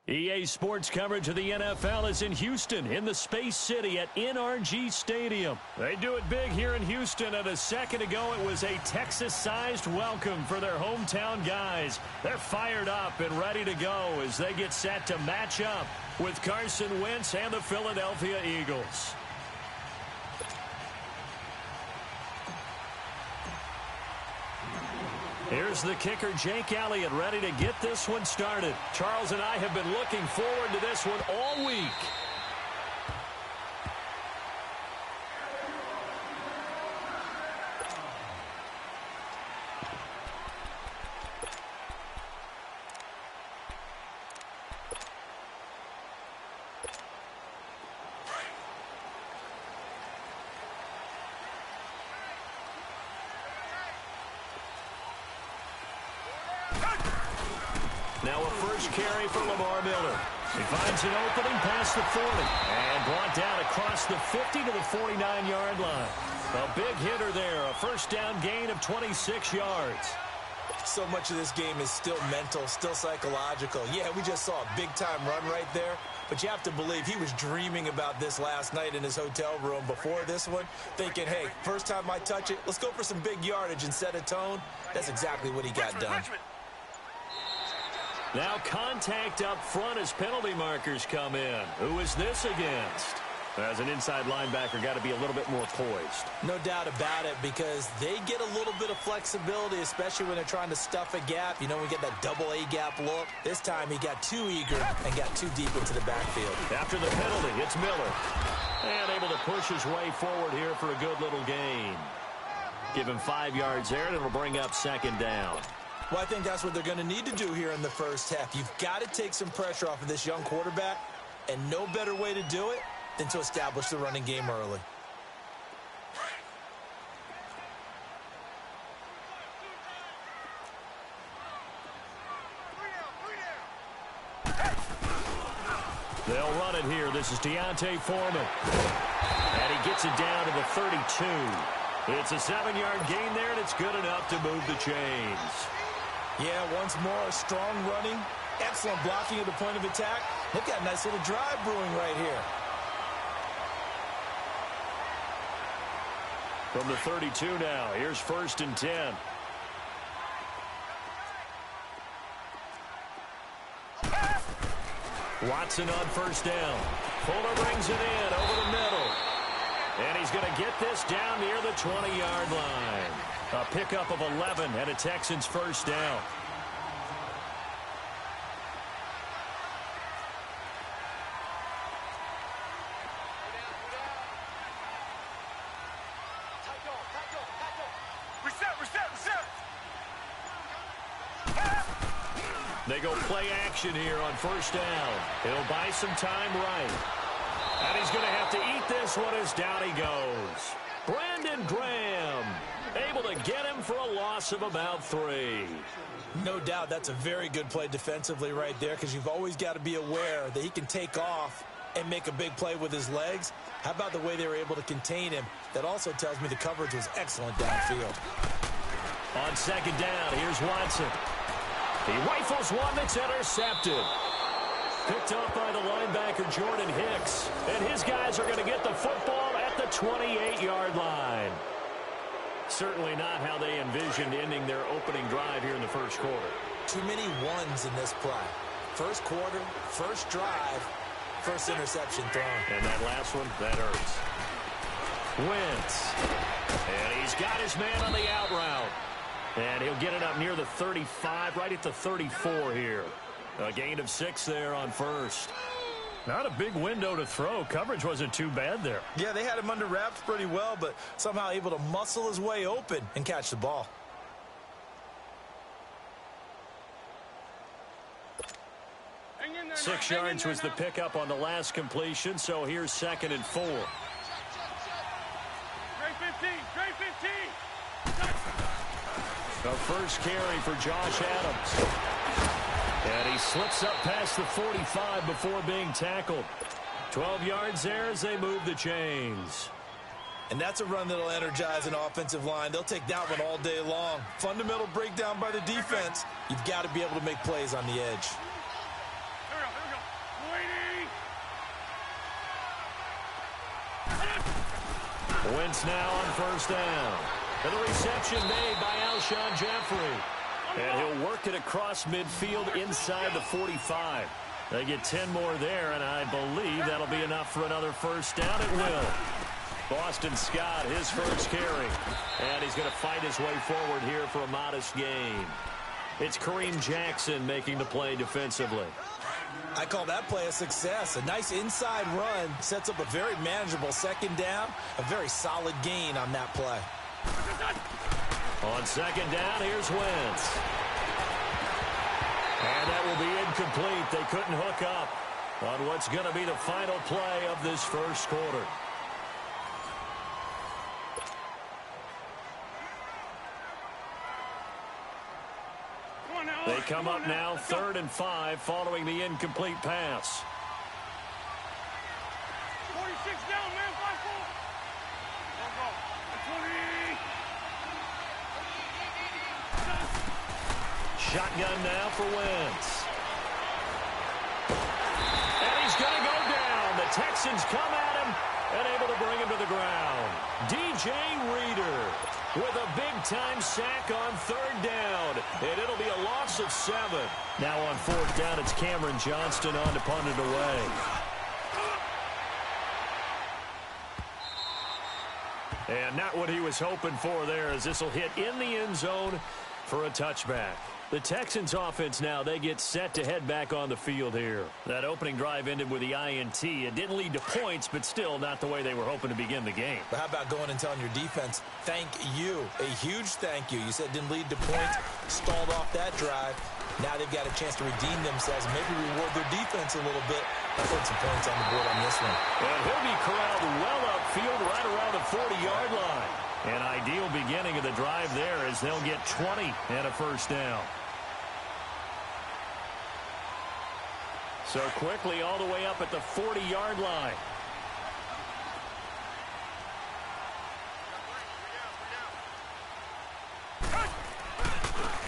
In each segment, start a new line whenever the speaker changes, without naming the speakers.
EA Sports coverage of the NFL is in Houston, in the Space City at NRG Stadium. They do it big here in Houston, and a second ago it was a Texas-sized welcome for their hometown guys. They're fired up and ready to go as they get set to match up with Carson Wentz and the Philadelphia Eagles. Here's the kicker, Jake Elliott, ready to get this one started. Charles and I have been looking forward to this one all week. Now a first carry for Lamar Miller. He finds an opening past the 40 and brought down across the 50 to the 49-yard line. A big hitter there, a first down gain of 26 yards.
So much of this game is still mental, still psychological. Yeah, we just saw a big-time run right there, but you have to believe he was dreaming about this last night in his hotel room before this one, thinking, hey, first time I touch it, let's go for some big yardage and set a tone. That's exactly what he got done.
Now contact up front as penalty markers come in. Who is this against? As an inside linebacker, got to be a little bit more poised.
No doubt about it, because they get a little bit of flexibility, especially when they're trying to stuff a gap. You know, we get that double A gap look. This time he got too eager and got too deep into the backfield.
After the penalty, it's Miller. And able to push his way forward here for a good little gain. Give him 5 yards there, and it'll bring up second down.
Well, I think that's what they're going to need to do here in the first half. You've got to take some pressure off of this young quarterback, and no better way to do it than to establish the running game early.
They'll run it here. This is Deontay Foreman. And he gets it down to the 32. It's a 7-yard gain there, and it's good enough to move the chains.
Yeah, once more, strong running, excellent blocking at the point of attack. They've got a nice little drive brewing right here.
From the 32 now, here's 1st and 10. Watson on first down. Fuller brings it in over the middle. And he's going to get this down near the 20-yard line. A pickup of 11 and a Texans first down. They go play action here on first down. He'll buy some time right. And he's going to have to eat this one as down he goes. Brandon Graham able to get him for a loss of about 3.
No doubt that's a very good play defensively right there, because you've always got to be aware that he can take off and make a big play with his legs. How about the way they were able to contain him? That also tells me the coverage was excellent downfield.
On second down, here's Watson. He rifles one that's intercepted. Picked up by the linebacker, Jordan Hicks. And his guys are going to get the football at the 28-yard line. Certainly not how they envisioned ending their opening drive here in the first quarter.
Too many ones in this play. First quarter, first drive, first interception thrown.
And that last one, that hurts. Wentz. And he's got his man on the out route. And he'll get it up near the 35, right at the 34 here. A gain of 6 there on first. Not a big window to throw. Coverage wasn't too bad there.
Yeah, they had him under wraps pretty well, but somehow able to muscle his way open and catch the ball.
There, 6 yards was the pickup on the last completion, so here's 2nd and 4.
Great 15, great 15.
The first carry for Josh Adams. And he slips up past the 45 before being tackled. 12 yards there as they move the chains.
And that's a run that'll energize an offensive line. They'll take that one all day long. Fundamental breakdown by the defense. You've got to be able to make plays on the edge.
Here we go.
Wentz now on first down. And the reception made by Alshon Jeffrey. And he'll work it across midfield inside the 45. They get 10 more there, and I believe that'll be enough for another first down. It will. Boston Scott, his first carry. And he's going to fight his way forward here for a modest gain. It's Kareem Jackson making the play defensively.
I call that play a success. A nice inside run sets up a very manageable second down. A very solid gain on that play.
On second down, here's Wentz. And that will be incomplete. They couldn't hook up on what's going to be the final play of this first quarter. They come up now 3rd and 5 following the incomplete pass.
46 down, man. 5-4. Go. 20.
Shotgun now for Wentz. And he's going to go down. The Texans come at him and able to bring him to the ground. DJ Reader with a big-time sack on 3rd down. And it'll be a loss of 7. Now on 4th down, it's Cameron Johnston on to punt it away. And not what he was hoping for there, as this will hit in the end zone for a touchback. The Texans offense now, they get set to head back on the field here. That opening drive ended with the INT. It didn't lead to points, but still not the way they were hoping to begin the game.
But how about going and telling your defense, thank you, a huge thank you. You said it didn't lead to points, stalled off that drive. Now they've got a chance to redeem themselves and maybe reward their defense a little bit. I put some points on the board on this one.
And he'll be corralled well upfield right around the 40-yard line. An ideal beginning of the drive there as they'll get 20 and a first down. So quickly all the way up at the 40-yard line.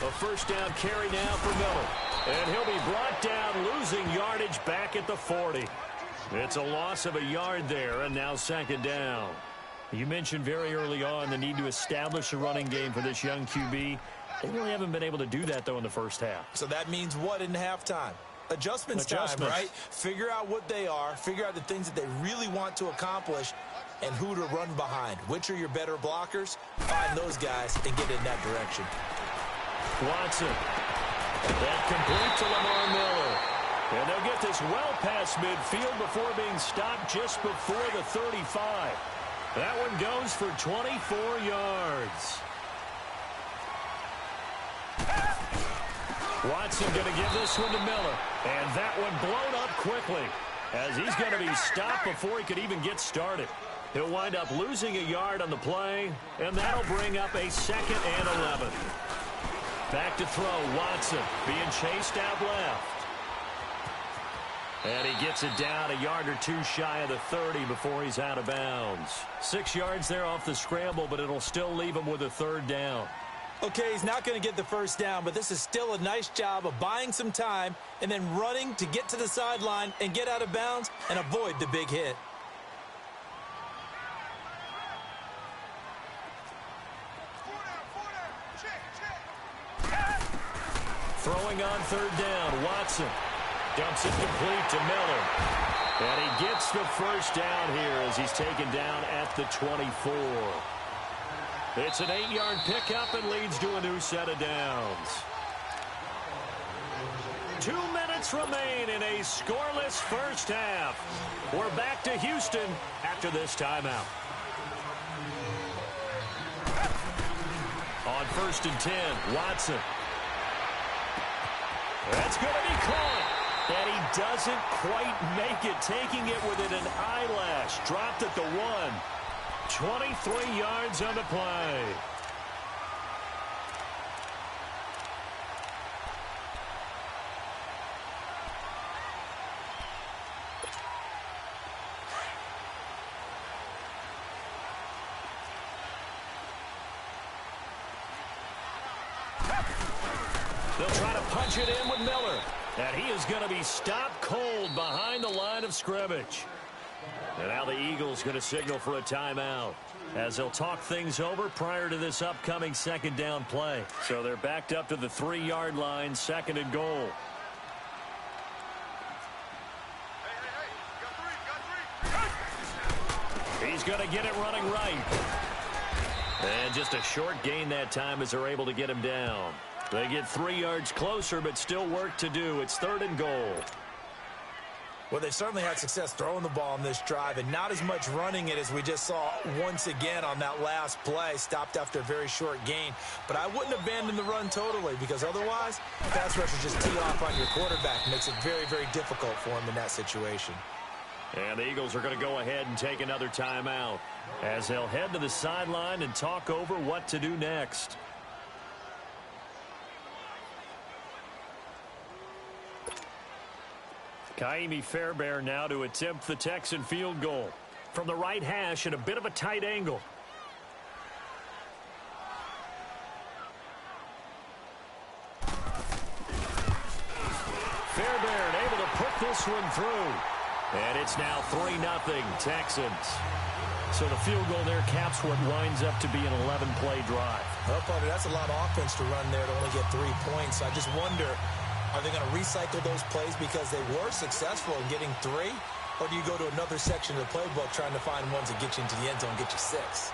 A first down carry now for Miller. And he'll be brought down, losing yardage back at the 40. It's a loss of a yard there, and now 2nd down. You mentioned very early on the need to establish a running game for this young QB. They really haven't been able to do that, though, in the first half.
So that means what in halftime? Adjustments time, right? Figure out what they are, figure out the things that they really want to accomplish, and who to run behind. Which are your better blockers? Find those guys and get in that direction.
Watson. That complete to Lamar Miller. And they'll get this well past midfield before being stopped just before the 35. That one goes for 24 yards. Watson going to give this one to Miller. And that one blown up quickly as he's going to be stopped before he could even get started. He'll wind up losing a yard on the play, and that'll bring up a 2nd and 11. Back to throw, Watson being chased out left. And he gets it down a yard or two shy of the 30 before he's out of bounds. 6 yards there off the scramble, but it'll still leave him with a 3rd down.
Okay, he's not going to get the first down, but this is still a nice job of buying some time and then running to get to the sideline and get out of bounds and avoid the big hit.
Throwing on 3rd down, Watson dumps it complete to Miller. And he gets the first down here as he's taken down at the 24. It's an 8-yard pickup and leads to a new set of downs. 2 minutes remain in a scoreless first half. We're back to Houston after this timeout. On 1st and 10, Watson. That's going to be caught. And he doesn't quite make it, taking it within an eyelash. Dropped at the 1. 23 yards on the play. They'll try to punch it in with Miller. And he is going to be stopped cold behind the line of scrimmage. And now the Eagles going to signal for a timeout as they'll talk things over prior to this upcoming second down play. So they're backed up to the 3-yard line, second and goal. He's going to get it running right. And just a short gain that time as they're able to get him down. They get 3 yards closer, but still work to do. It's third and goal.
Well, they certainly had success throwing the ball on this drive and not as much running it as we just saw once again on that last play. Stopped after a very short gain. But I wouldn't abandon the run totally because otherwise, pass rushers just tee off on your quarterback. Makes it very, very difficult for him in that situation.
And the Eagles are going to go ahead and take another timeout as they'll head to the sideline and talk over what to do next. Kaimi Fairbairn now to attempt the Texan field goal. From the right hash at a bit of a tight angle. Fairbairn able to put this one through. And it's now 3-0 Texans. So the field goal there caps what winds up to be an 11-play drive.
Well, partner, that's a lot of offense to run there to only get 3 points. I just wonder, are they going to recycle those plays because they were successful in getting 3? Or do you go to another section of the playbook trying to find ones that get you into the end zone and get you 6?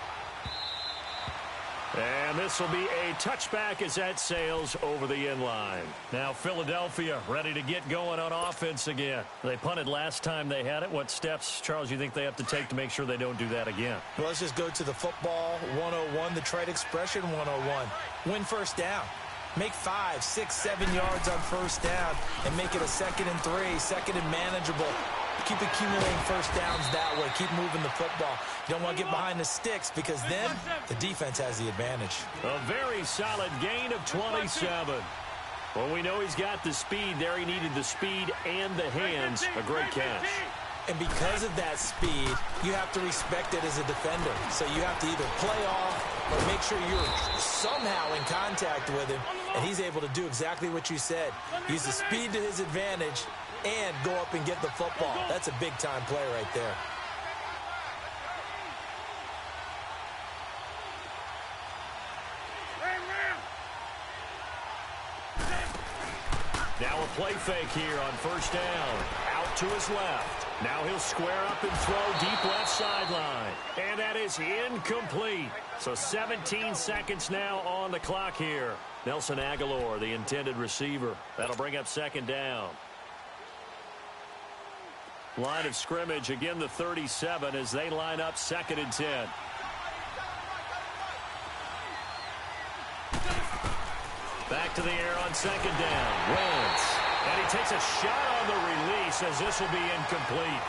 And this will be a touchback as that sails over the end line. Now Philadelphia ready to get going on offense again. They punted last time they had it. What steps, Charles, you think they have to take to make sure they don't do that again?
Well, let's just go to the football 101, the trite expression 101. Win first down. Make 5, 6, 7 yards on first down and make it a 2nd and 3, 2nd and manageable. Keep accumulating first downs that way. Keep moving the football. You don't want to get behind the sticks because then the defense has the advantage.
A very solid gain of 27. Well, we know he's got the speed there. He needed the speed and the hands. A great catch.
And because of that speed, you have to respect it as a defender. So you have to either play off or make sure you're somehow in contact with him. And he's able to do exactly what you said. Use the speed to his advantage and go up and get the football. That's a big-time play right there.
Now a play fake here on first down. Out to his left. Now he'll square up and throw deep left sideline. And that is incomplete. So 17 seconds now on the clock here. Nelson Aguilar, the intended receiver. That'll bring up second down. Line of scrimmage, again the 37 as they line up 2nd and 10. Back to the air on 2nd down. Wentz. And he takes a shot on the release as this will be incomplete.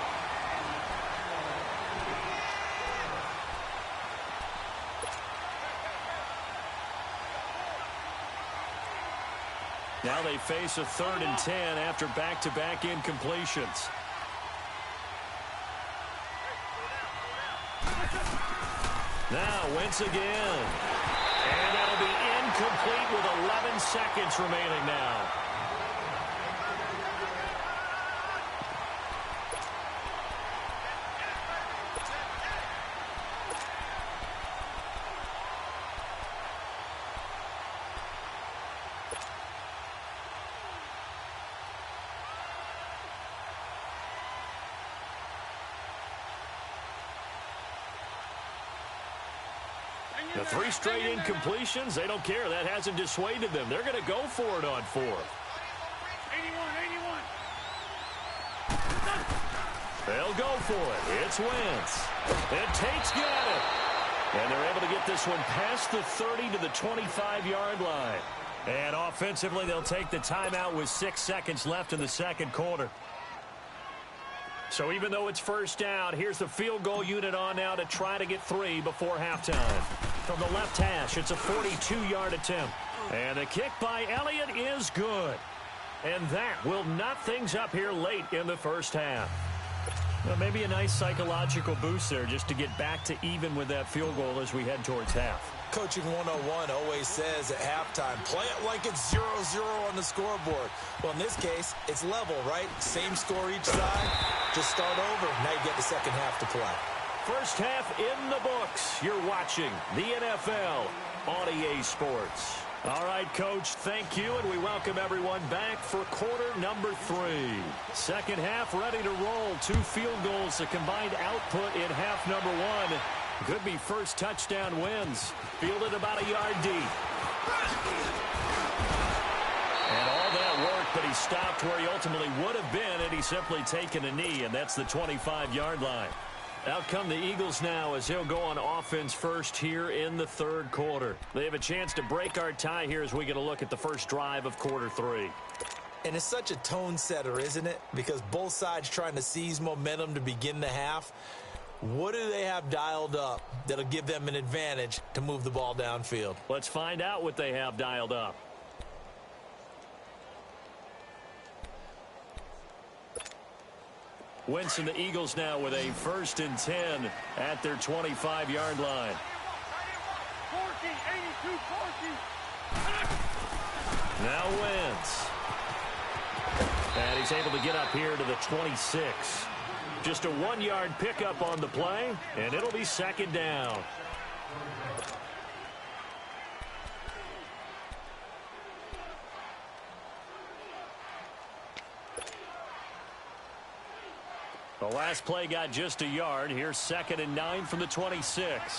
Now they face a 3rd and 10 after back-to-back incompletions. Now Wentz again. And that'll be incomplete with 11 seconds remaining now. The 3 straight incompletions, they don't care. That hasn't dissuaded them. They're going to go for it on 4th.
81.
They'll go for it. It's Wentz. And Tate's got it. And they're able to get this one past the 30 to the 25-yard line. And offensively, they'll take the timeout with 6 seconds left in the second quarter. So even though it's first down, here's the field goal unit on now to try to get 3 before halftime. From the left hash, it's a 42-yard attempt. And the kick by Elliott is good. And that will knot things up here late in the first half. Well, maybe a nice psychological boost there just to get back to even with that field goal as we head towards half.
Coaching 101 always says at halftime, play it like it's 0-0 on the scoreboard. Well, in this case, it's level, right? Same score each side. Just start over. Now you get the second half to play.
First half in the books. You're watching the NFL on EA Sports. All right, Coach, thank you, and we welcome everyone back for quarter number 3. Second half ready to roll. 2 field goals, a combined output in half number 1. Could be first touchdown wins. Fielded about a yard deep. And all that work, but he stopped where he ultimately would have been had he simply taken a knee, and that's the 25-yard line. Out come the Eagles now as he'll go on offense first here in the third quarter. They have a chance to break our tie here as we get a look at the first drive of quarter 3.
And it's such a tone setter, isn't it? Because both sides trying to seize momentum to begin the half. What do they have dialed up that'll give them an advantage to move the ball downfield?
Let's find out what they have dialed up. Wentz and the Eagles now with a 1st and 10 at their 25-yard line.
82-40.
Now Wentz. And he's able to get up here to the 26. Just a 1-yard pickup on the play, and it'll be second down. The last play got just a yard. Here's 2nd and 9 from the 26.
Sunday. 5-7.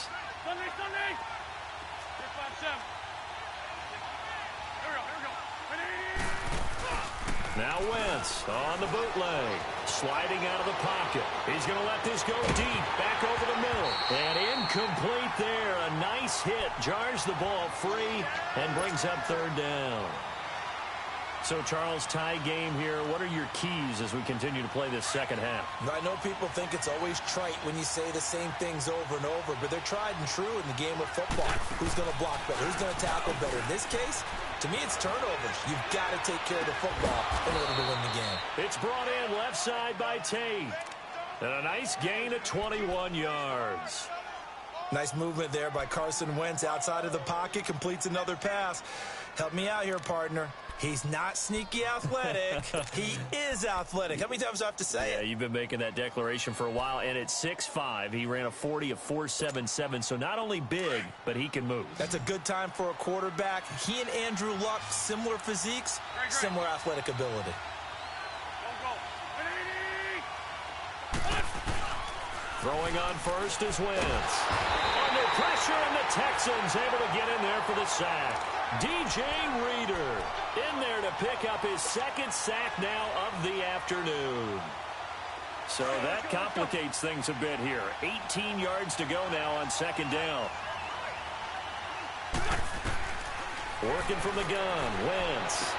Here we go.
Now Wentz on the bootleg. Sliding out of the pocket. He's going to let this go deep. Back over the middle. And incomplete there. A nice hit. Jars the ball free and brings up 3rd down. So, Charles, tie game here. What are your keys as we continue to play this second half?
I know people think it's always trite when you say the same things over and over, but they're tried and true in the game of football. Who's going to block better? Who's going to tackle better? In this case, to me, it's turnovers. You've got to take care of the football in order to win the game.
It's brought in left side by Tate. And a nice gain of 21 yards.
Nice movement there by Carson Wentz outside of the pocket. Completes another pass. Help me out here, partner. He's not sneaky athletic. He is athletic. How many times do I have to say it?
Yeah, you've been making that declaration for a while. And at 6'5", he ran a 40 of 4.77. So not only big, but he can move.
That's a good time for a quarterback. He and Andrew Luck, similar physiques, similar athletic ability.
Throwing on first is Wentz. Under pressure, and the Texans able to get in there for the sack. DJ Reader in there to pick up his 2nd sack now of the afternoon. So that complicates things a bit here. 18 yards to go now on 2nd down. Working from the gun, Wentz.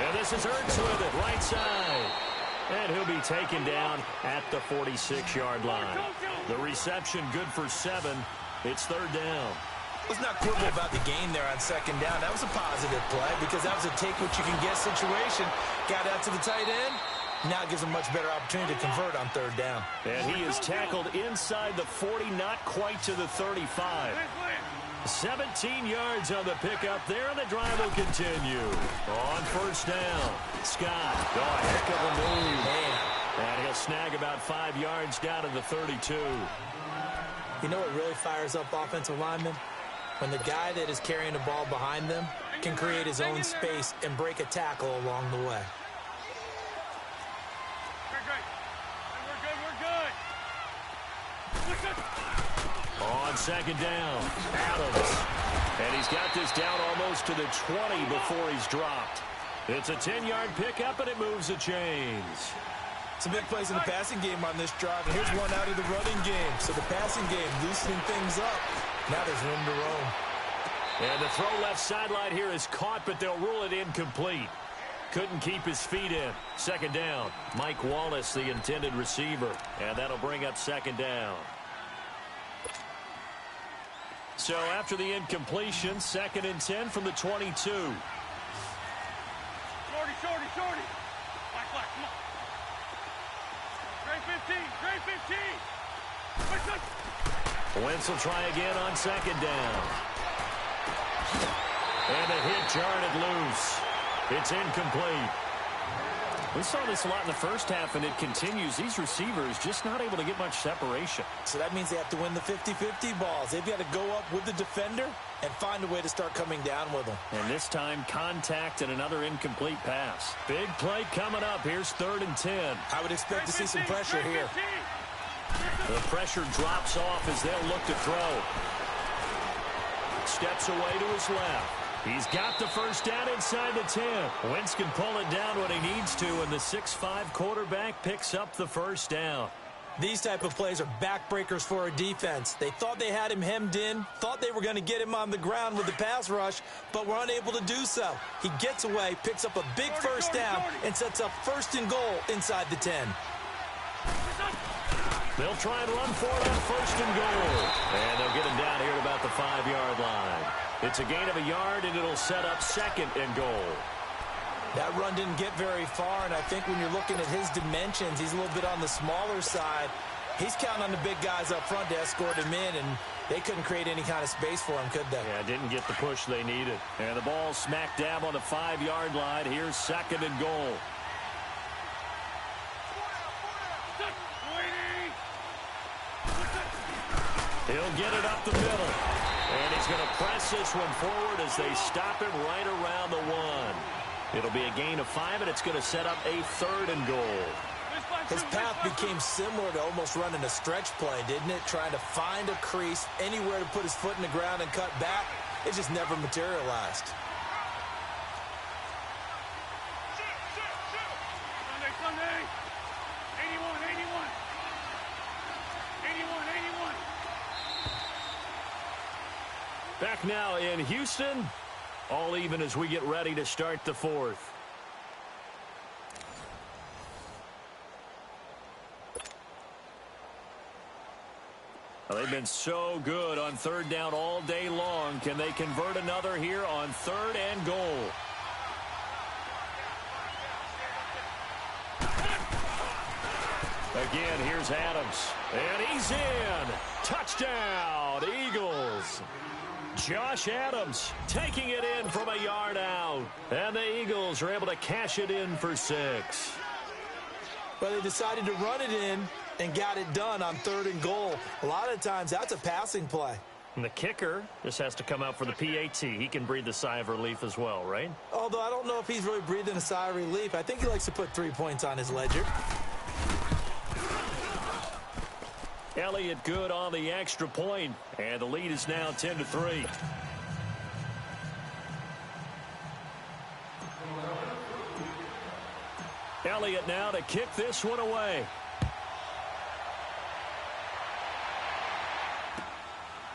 And this is Ertz with it, right side. And he'll be taken down at the 46-yard line. The reception good for 7. It's 3rd down.
Let's not quibble about the gain there on 2nd down. That was a positive play because that was a take-what-you-can-get situation. Got out to the tight end. Now it gives him a much better opportunity to convert on 3rd down.
And he is tackled inside the 40, not quite to the 35. 17 yards on the pickup there, and the drive will continue. On 1st down, Scott. Oh, a heck of a move. And he'll snag about 5 yards down to the 32.
You know what really fires up offensive linemen? When the guy that is carrying the ball behind them can create his own space and break a tackle along the way.
We're good.
On 2nd down, Adams. And he's got this down almost to the 20 before he's dropped. It's a 10-yard pickup, and it moves the chains.
Some big plays in the passing game on this drive, and here's one out of the running game. So the passing game loosening things up. Now there's room to roam.
And the throw left sideline here is caught, but they'll rule it incomplete. Couldn't keep his feet in. 2nd down, Mike Wallace, the intended receiver. And that'll bring up 2nd down. So after the incompletion, 2nd and 10 from the 22.
Shorty. Black, come on. Grade 15.
Wentz will try again on 2nd down. And a hit jarred it loose. It's incomplete. We saw this a lot in the first half, and it continues. These receivers just not able to get much separation.
So that means they have to win the 50-50 balls. They've got to go up with the defender and find a way to start coming down with them.
And this time, contact and another incomplete pass. Big play coming up. Here's 3rd and 10.
I would expect to see some pressure here.
The pressure drops off as they'll look to throw. Steps away to his left. He's got the first down inside the 10. Wentz can pull it down when he needs to, and the 6'5" quarterback picks up the first down.
These type of plays are backbreakers for a defense. They thought they had him hemmed in, thought they were going to get him on the ground with the pass rush, but were unable to do so. He gets away, picks up a big first down, and sets up 1st and goal inside the 10.
They'll try and run for it on 1st and goal. And they'll get him down here at about the 5-yard line. It's a gain of a yard, and it'll set up 2nd and goal.
That run didn't get very far, and I think when you're looking at his dimensions, he's a little bit on the smaller side. He's counting on the big guys up front to escort him in, and they couldn't create any kind of space for him, could they?
Yeah, didn't get the push they needed. And the ball smack dab on the 5-yard line. Here's 2nd and goal. He'll get it up the middle. And he's going to press this one forward as they stop him right around the 1. It'll be a gain of 5, and it's going to set up a 3rd and goal.
His path became similar to almost running a stretch play, didn't it? Trying to find a crease, anywhere to put his foot in the ground and cut back. It just never materialized.
Sunday. 81.
Back now in Houston, all even as we get ready to start the 4th. Well, they've been so good on 3rd down all day long. Can they convert another here on 3rd and goal? Again, here's Adams. And he's in. Touchdown, Eagles. Josh Adams taking it in from a yard out. And the Eagles are able to cash it in for 6.
Well, they decided to run it in and got it done on 3rd and goal. A lot of times, that's a passing play.
And the kicker just has to come out for the PAT. He can breathe a sigh of relief as well, right?
Although I don't know if he's really breathing a sigh of relief. I think he likes to put 3 points on his ledger.
Elliott good on the extra point, and the lead is now 10-3. Elliott now to kick this one away.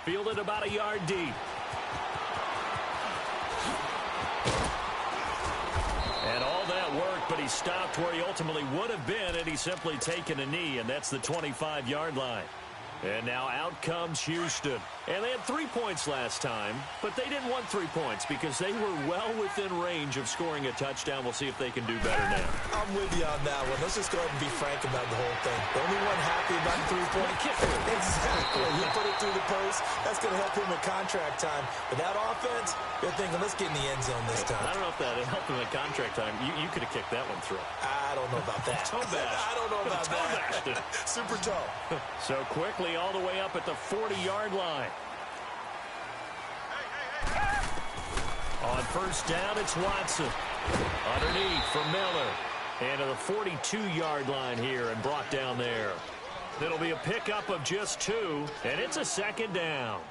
Fielded about a yard deep. And all that work, but he stopped where he ultimately would have been, and he's simply taken a knee, and that's the 25-yard line. And now out comes Houston. And they had 3 points last time, but they didn't want 3 points because they were well within range of scoring a touchdown. We'll see if they can do better now.
I'm with you on that one. Let's just go ahead and be frank about the whole thing. The only one happy about the 3-point kicker. Exactly. He put it through the post. That's going to help him with contract time. But that offense, they're thinking, let's get in the end zone this time.
I don't know if that helped him at contract time. You could have kicked that one through.
I don't know about that.
Toe bash.
I don't know about that. Super toe.
So quickly all the way up at the 40-yard line. On 1st down, it's Watson. Underneath for Miller. And to the 42-yard line here and brought down there. It'll be a pickup of just 2, and it's a 2nd down.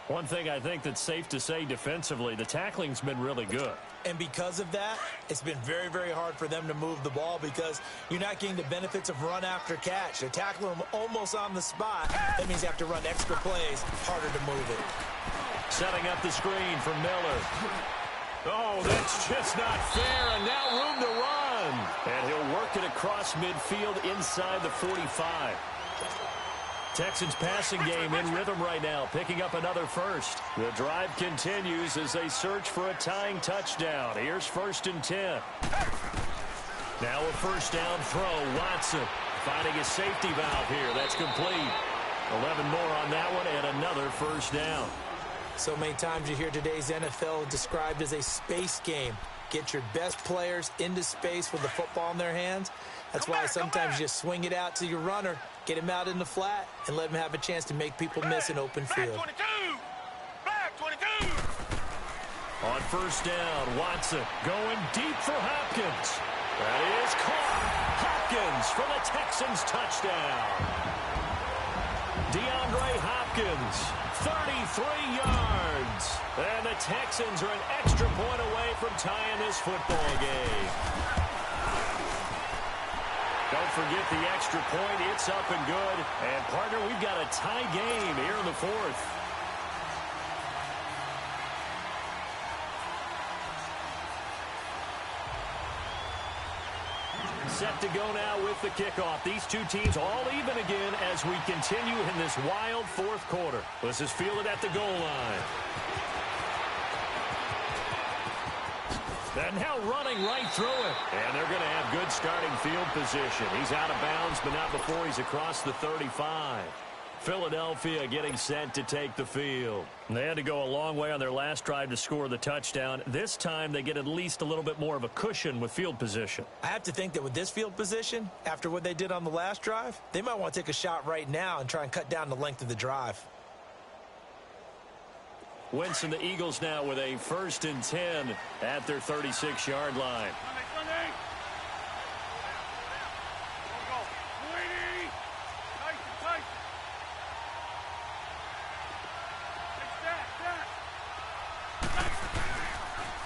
One thing I think that's safe to say defensively, the tackling's been really good.
And because of that, it's been very, very hard for them to move the ball because you're not getting the benefits of run after catch. They're tackling them almost on the spot. That means you have to run extra plays, harder to move it.
Setting up the screen for Miller. Oh, that's just not fair, and now room to run. And he'll work it across midfield inside the 45. Texans passing game in rhythm right now, picking up another first. The drive continues as they search for a tying touchdown. Here's 1st and 10. Now a 1st down throw. Watson finding a safety valve here. That's complete. 11 more on that one and another 1st down.
So many times you hear today's NFL described as a space game. Get your best players into space with the football in their hands. That's why sometimes you just swing it out to your runner, get him out in the flat, and let him have a chance to make people miss an open field.
Back 22!
On first down, Watson going deep for Hopkins. That is caught. Hopkins for the Texans touchdown. DeAndre Hopkins, 33 yards. And the Texans are an extra point away from tying this football game. Don't forget the extra point. It's up and good. And, partner, we've got a tie game here in the fourth. Set to go now with the kickoff. These two teams all even again as we continue in this wild fourth quarter. This is fielded at the goal line. And now running right through it. And they're going to have good starting field position. He's out of bounds, but not before he's across the 35. Philadelphia getting set to take the field. They had to go a long way on their last drive to score the touchdown. This time they get at least a little bit more of a cushion with field position.
I have to think that with this field position, after what they did on the last drive, they might want to take a shot right now and try and cut down the length of the drive.
Wentz and the Eagles now with a 1st and 10 at their 36-yard line.
Sunday. Go. 280. Tight.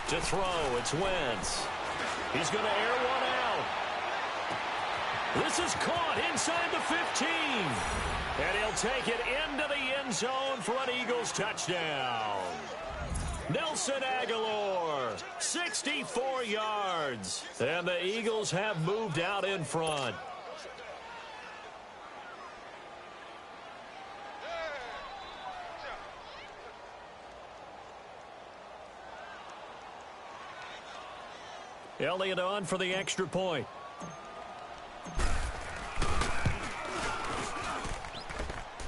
To throw, it's Wentz. He's going to air one out. This is caught inside the 15. And he'll take it into the end zone for an Eagles touchdown. Nelson Aguilar, 64 yards. And the Eagles have moved out in front. Elliott on for the extra point.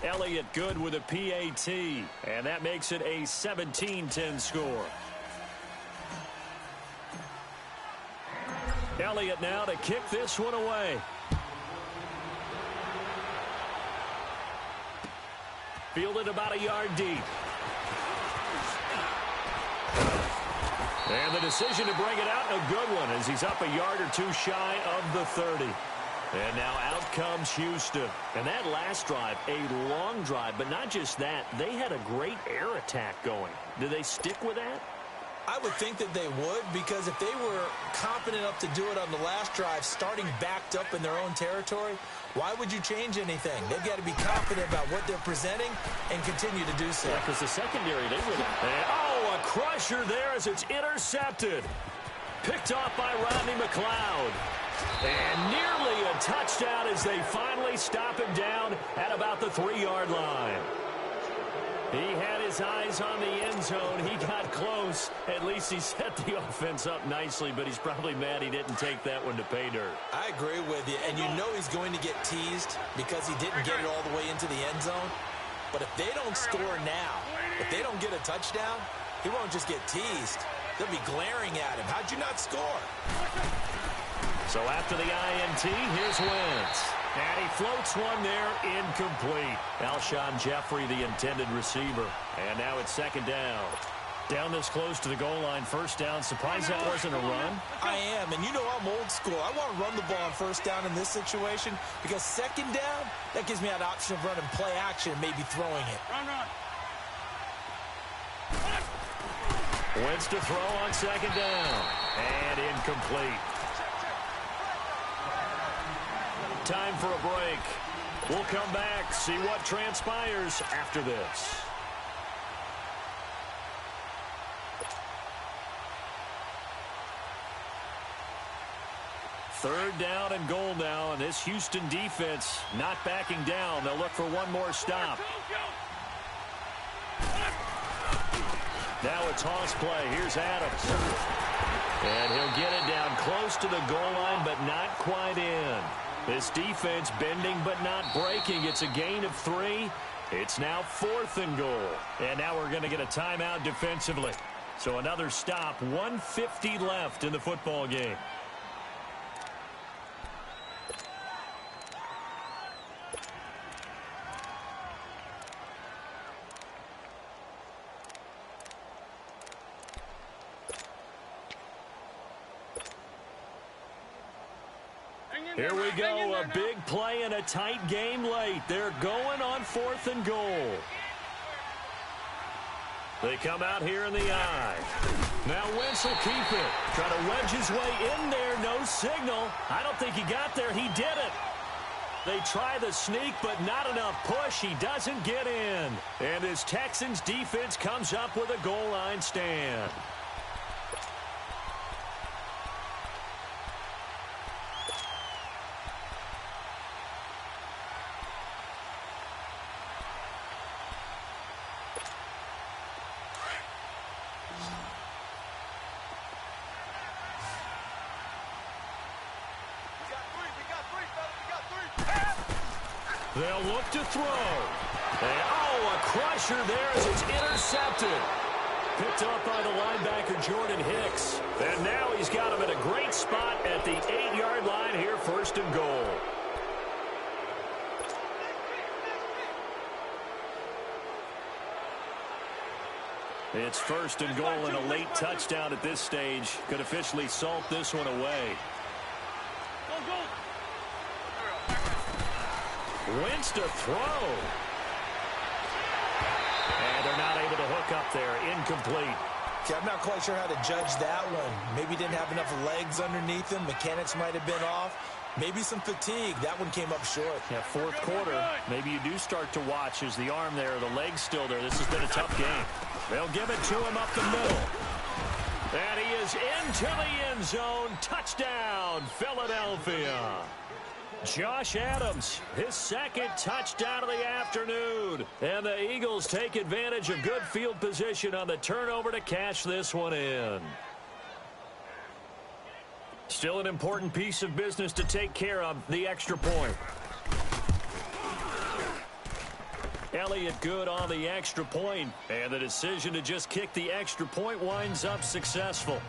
Elliott good with a PAT, and that makes it a 17-10 score. Elliott now to kick this one away. Fielded about a yard deep. And the decision to bring it out, a good one, as he's up a yard or two shy of the 30. And now out comes Houston. And that last drive, a long drive, but not just that. They had a great air attack going. Do they stick with that?
I would think that they would, because if they were confident enough to do it on the last drive, starting backed up in their own territory, why would you change anything? They've got to be confident about what they're presenting and continue to do so.
Yeah, because the secondary, they really... Oh, a crusher there as it's intercepted. Picked off by Rodney McLeod. And nearly a touchdown as they finally stop him down at about the 3-yard line. He had his eyes on the end zone. He got close. At least he set the offense up nicely, but he's probably mad he didn't take that one to pay dirt.
I agree with you, and you know he's going to get teased because he didn't get it all the way into the end zone. But if they don't score now, if they don't get a touchdown, he won't just get teased. They'll be glaring at him. How'd you not score?
So after the INT, here's Wentz. And he floats one there, incomplete. Alshon Jeffrey, the intended receiver. And now it's 2nd down. Down this close to the goal line, 1st down. Surprised that wasn't a run?
I am, and you know I'm old school. I want to run the ball on 1st down in this situation because 2nd down, that gives me an option of running play action and maybe throwing it.
Run.
Wentz to throw on 2nd down. And incomplete. Time for a break. We'll come back, see what transpires after this. Third down and goal now, and this Houston defense not backing down. They'll look for one more stop. Now it's Hoss play. Here's Adams. And he'll get it down close to the goal line, but not quite in. This defense bending but not breaking. It's a gain of 3. It's now 4th and goal. And now we're going to get a timeout defensively. So another stop, 1:50 left in the football game. Here we go, a big play and a tight game late. They're going on 4th and goal. They come out here in the eye. Now Wentz will keep it. Try to wedge his way in there, no signal. I don't think he got there, he did it. They try the sneak, but not enough push. He doesn't get in. And his Texans defense comes up with a goal line stand. They'll look to throw. A crusher there as it's intercepted. Picked up by the linebacker, Jordan Hicks. And now he's got him at a great spot at the 8-yard line here, 1st and goal. It's 1st and goal and a late touchdown at this stage. Could officially salt this one away. Wentz to throw. And they're not able to hook up there. Incomplete.
Okay, I'm not quite sure how to judge that one. Maybe didn't have enough legs underneath him. Mechanics might have been off. Maybe some fatigue. That one came up short.
Yeah, 4th quarter. Maybe you do start to watch as the arm there, the leg's still there. This has been a tough game. They'll give it to him up the middle. And he is into the end zone. Touchdown, Philadelphia. Josh Adams, his 2nd touchdown of the afternoon. And the Eagles take advantage of good field position on the turnover to cash this one in. Still an important piece of business to take care of, the extra point. Elliott good on the extra point, and the decision to just kick the extra point winds up successful.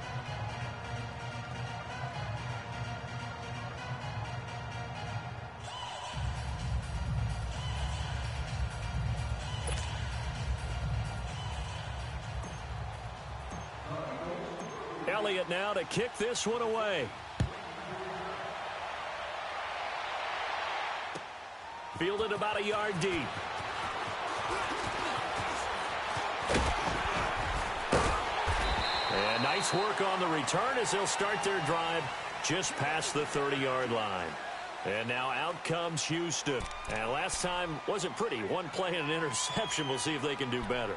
Elliott now to kick this one away. Fielded about a yard deep. And nice work on the return as they'll start their drive just past the 30-yard line. And now out comes Houston. And last time wasn't pretty. One play and an interception. We'll see if they can do better.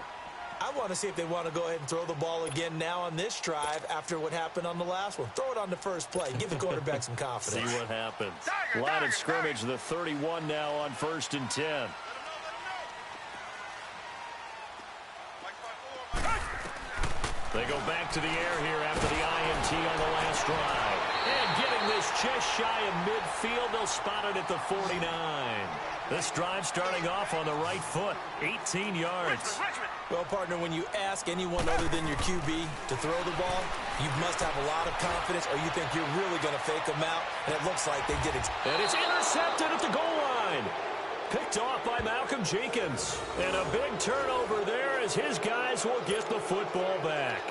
I want to see if they want to go ahead and throw the ball again now on this drive after what happened on the last one. Throw it on the first play. Give the quarterback some confidence.
See what happens. Line of scrimmage, the 31 now on 1st and 10. They go back to the air here after the INT on the last drive. And getting this just shy of midfield, they'll spot it at the 49. This drive starting off on the right foot, 18 yards.
Well, partner, when you ask anyone other than your QB to throw the ball, you must have a lot of confidence or you think you're really going to fake them out, and it looks like they did it.
And it's intercepted at the goal line. Picked off by Malcolm Jenkins. And a big turnover there as his guys will get the football back.